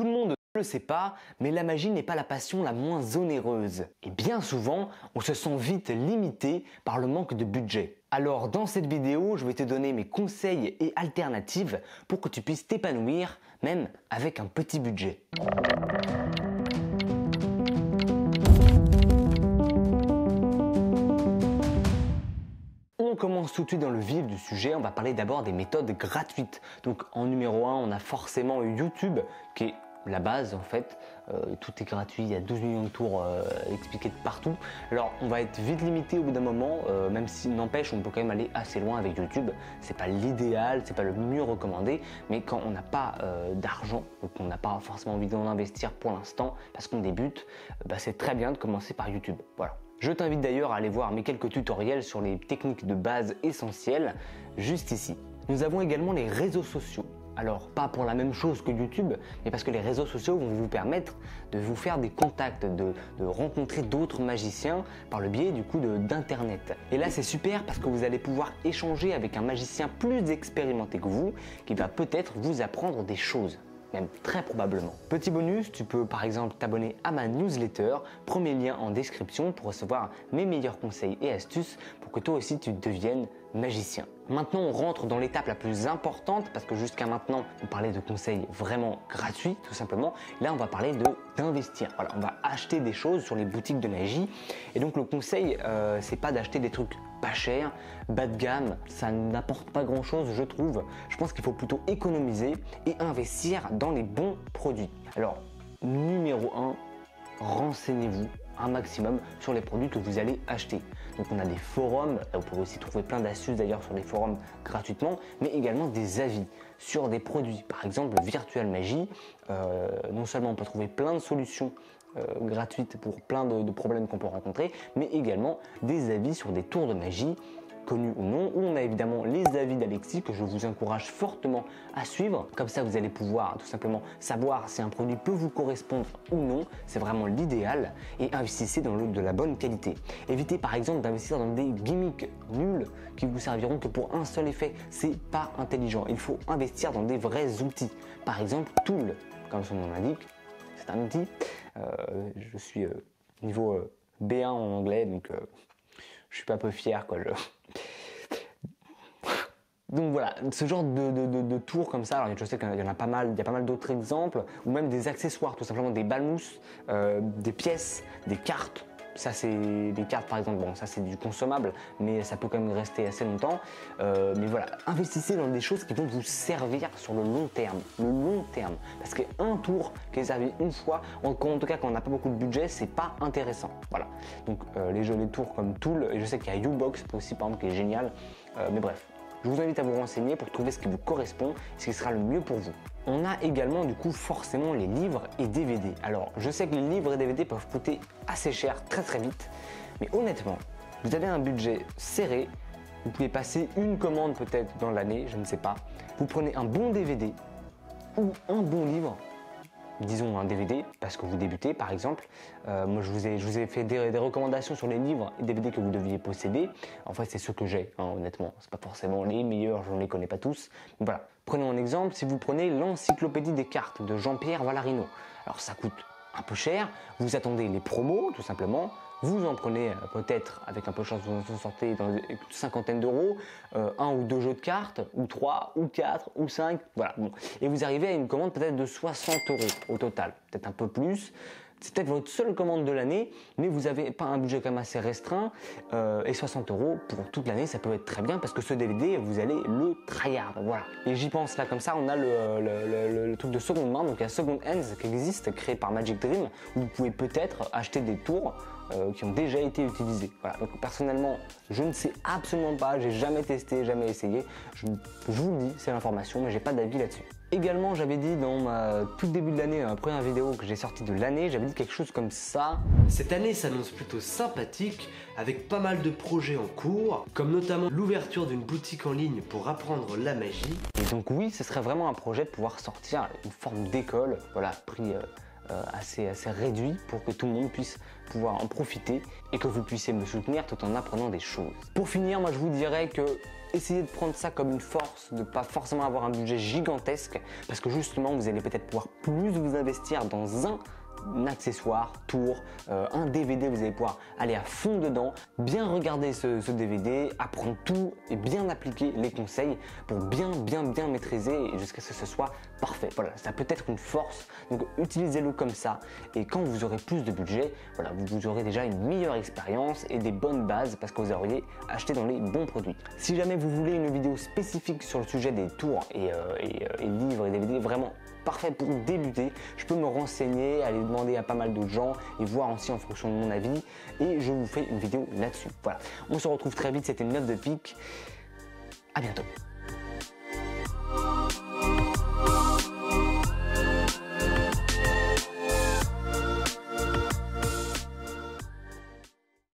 Tout le monde ne le sait pas, mais la magie n'est pas la passion la moins onéreuse. Et bien souvent, on se sent vite limité par le manque de budget. Alors dans cette vidéo, je vais te donner mes conseils et alternatives pour que tu puisses t'épanouir, même avec un petit budget. On commence tout de suite dans le vif du sujet, on va parler d'abord des méthodes gratuites. Donc en numéro 1, on a forcément YouTube qui est la base en fait, tout est gratuit, il y a 12 millions de tours expliqués de partout. Alors on va être vite limité au bout d'un moment, même si n'empêche on peut quand même aller assez loin avec YouTube. C'est pas l'idéal, c'est pas le mieux recommandé, mais quand on n'a pas d'argent, ou qu'on n'a pas forcément envie d'en investir pour l'instant, parce qu'on débute, c'est très bien de commencer par YouTube. Voilà. Je t'invite d'ailleurs à aller voir mes quelques tutoriels sur les techniques de base essentielles, juste ici. Nous avons également les réseaux sociaux. Alors, pas pour la même chose que YouTube, mais parce que les réseaux sociaux vont vous permettre de vous faire des contacts, de rencontrer d'autres magiciens par le biais du coup d'internet. Et là, c'est super parce que vous allez pouvoir échanger avec un magicien plus expérimenté que vous, qui va peut-être vous apprendre des choses. Même très probablement. Petit bonus, tu peux par exemple t'abonner à ma newsletter, premier lien en description pour recevoir mes meilleurs conseils et astuces pour que toi aussi tu deviennes magicien. Maintenant on rentre dans l'étape la plus importante parce que jusqu'à maintenant on parlait de conseils vraiment gratuits tout simplement. Là on va parler d'investir. Voilà, on va acheter des choses sur les boutiques de magie et donc le conseil c'est pas d'acheter des trucs pas chers, bas de gamme, ça n'apporte pas grand chose je trouve. Je pense qu'il faut plutôt économiser et investir dans les bons produits. Alors numéro 1, renseignez-vous un maximum sur les produits que vous allez acheter. Donc on a des forums, vous pouvez aussi trouver plein d'astuces d'ailleurs sur les forums gratuitement, mais également des avis sur des produits. Par exemple Virtual Magie, non seulement on peut trouver plein de solutions gratuites pour plein de problèmes qu'on peut rencontrer, mais également des avis sur des tours de magie connus ou non, où on a évidemment les avis d'Alexis que je vous encourage fortement à suivre. Comme ça, vous allez pouvoir tout simplement savoir si un produit peut vous correspondre ou non. C'est vraiment l'idéal et investissez dans de la bonne qualité. Évitez par exemple d'investir dans des gimmicks nuls qui vous serviront que pour un seul effet. C'est pas intelligent. Il faut investir dans des vrais outils. Par exemple, Tool, comme son nom l'indique, c'est un outil. Je suis niveau B1 en anglais, donc je suis pas un peu fier quoi. Donc voilà, ce genre de tours comme ça, alors je sais qu'il y en a pas mal, il y a pas mal d'autres exemples, ou même des accessoires, tout simplement des balles mousses, des pièces, des cartes. Ça c'est des cartes par exemple, bon ça c'est du consommable, mais ça peut quand même rester assez longtemps. Mais voilà, investissez dans des choses qui vont vous servir sur le long terme. Le long terme. Parce qu'un tour qui est servi une fois, en tout cas quand on n'a pas beaucoup de budget, c'est pas intéressant. Voilà. Donc les tours comme Tool, et je sais qu'il y a U-Box aussi par exemple qui est génial. Mais bref. Je vous invite à vous renseigner pour trouver ce qui vous correspond, ce qui sera le mieux pour vous. On a également du coup forcément les livres et DVD. Alors je sais que les livres et DVD peuvent coûter assez cher très vite, mais honnêtement, vous avez un budget serré, vous pouvez passer une commande peut-être dans l'année, je ne sais pas. Vous prenez un bon DVD ou un bon livre, disons un DVD parce que vous débutez par exemple. Moi je vous ai fait des recommandations sur les livres et DVD que vous deviez posséder. En fait c'est ceux que j'ai, hein, honnêtement. C'est pas forcément les meilleurs, je ne les connais pas tous. Mais voilà, prenons un exemple, si vous prenez l'encyclopédie des cartes de Jean-Pierre Valarino. Alors ça coûte un peu cher, vous attendez les promos tout simplement. Vous en prenez peut-être, avec un peu de chance, vous en sortez dans une cinquantaine d'euros, un ou deux jeux de cartes, ou 3, ou 4, ou 5, voilà. Bon. Et vous arrivez à une commande peut-être de 60 euros au total, peut-être un peu plus. C'est peut-être votre seule commande de l'année, mais vous n'avez pas un budget quand même assez restreint. Et 60 euros pour toute l'année, ça peut être très bien parce que ce DVD, vous allez le tryhard. Voilà. Et j'y pense là comme ça, on a le truc de seconde main, donc il y a Second Hands qui existe, créé par Magic Dream, où vous pouvez peut-être acheter des tours qui ont déjà été utilisés. Voilà. Donc personnellement, je ne sais absolument pas, j'ai jamais testé, jamais essayé. Je vous le dis, c'est l'information, mais j'ai pas d'avis là-dessus. Également, j'avais dit dans ma tout début de l'année, la première vidéo que j'ai sortie de l'année, j'avais dit quelque chose comme ça. Cette année s'annonce plutôt sympathique, avec pas mal de projets en cours, comme notamment l'ouverture d'une boutique en ligne pour apprendre la magie. Et donc oui, ce serait vraiment un projet de pouvoir sortir une forme d'école, voilà, prix assez réduit pour que tout le monde puisse pouvoir en profiter et que vous puissiez me soutenir tout en apprenant des choses. Pour finir, moi je vous dirais que essayez de prendre ça comme une force, de ne pas forcément avoir un budget gigantesque, parce que justement vous allez peut-être pouvoir plus vous investir dans un accessoire, tour, un DVD, vous allez pouvoir aller à fond dedans, bien regarder ce DVD, apprendre tout et bien appliquer les conseils pour bien maîtriser jusqu'à ce que ce soit parfait. Voilà, ça peut être une force, donc utilisez-le comme ça et quand vous aurez plus de budget, voilà, vous aurez déjà une meilleure expérience et des bonnes bases parce que vous auriez acheté dans les bons produits. Si jamais vous voulez une vidéo spécifique sur le sujet des tours et livres et DVD, vraiment parfait pour débuter, je peux me renseigner, aller demander à pas mal d'autres gens et voir aussi en fonction de mon avis et je vous fais une vidéo là-dessus. Voilà, on se retrouve très vite, c'était une note de pique, à bientôt.